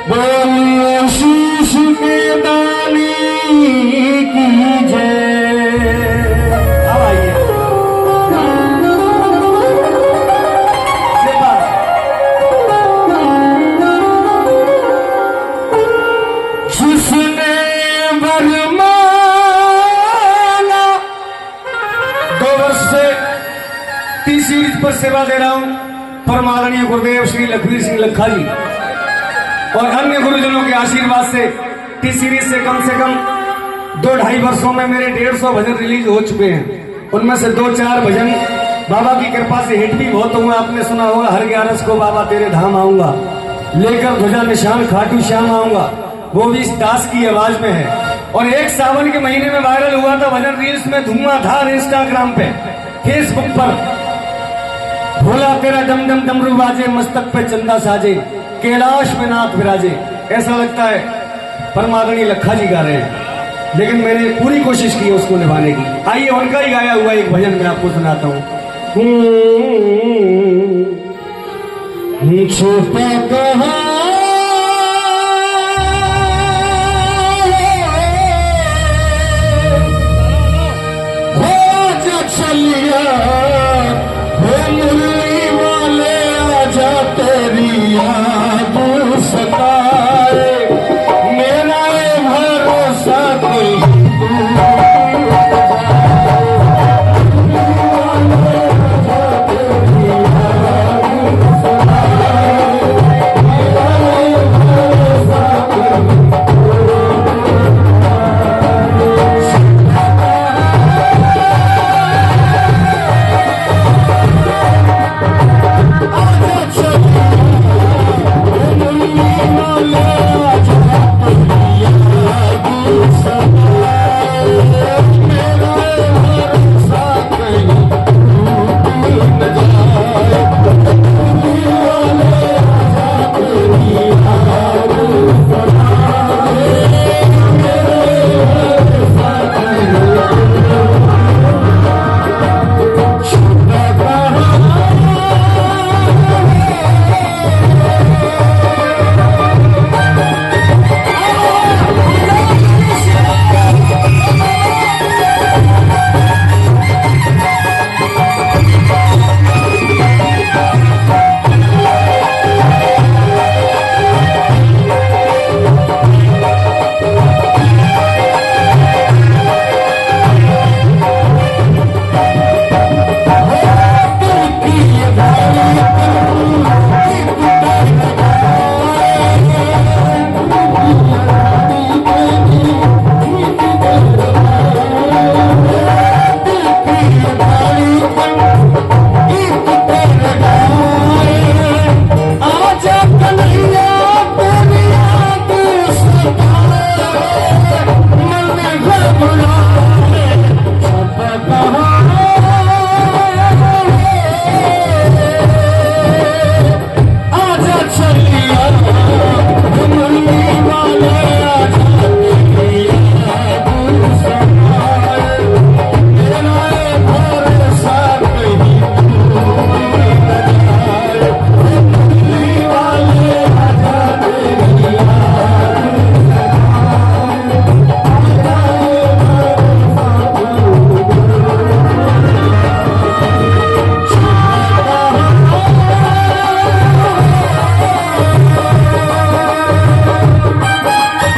बोलिए शीश के दानी की जय। अब आइए जिसने बरमाना 2 वर्ष से तीसरी पर सेवा दे रहा हूं परमादरणीय गुरुदेव श्री लखवीर सिंह लखा जी और अन्य गुरुजनों के आशीर्वाद से टी सीरीज से कम 2-2.5 वर्षों में मेरे 150 भजन रिलीज हो चुके हैं। उनमें से 2-4 भजन बाबा की कृपा से हिट भी बहुत हुए। आपने सुना होगा हर 11 को बाबा तेरे धाम आऊंगा, लेकर ध्वजा निशान खाटू श्याम आऊंगा, वो भी इस दास की आवाज में है। और एक सावन के महीने में वायरल हुआ था भजन रील्स में धुआंधार इंस्टाग्राम पे फेसबुक पर, भोला तेरा डम डम डमरू बाजे मस्तक पे चंदा साजे कैलाश में नाथ विराजे। ऐसा लगता है परमादरणीय लखा जी गा रहे हैं, लेकिन मैंने पूरी कोशिश की उसको निभाने की। आइए उनका ही गाया हुआ एक भजन मैं आपको सुनाता हूँ। छुपा कहाँ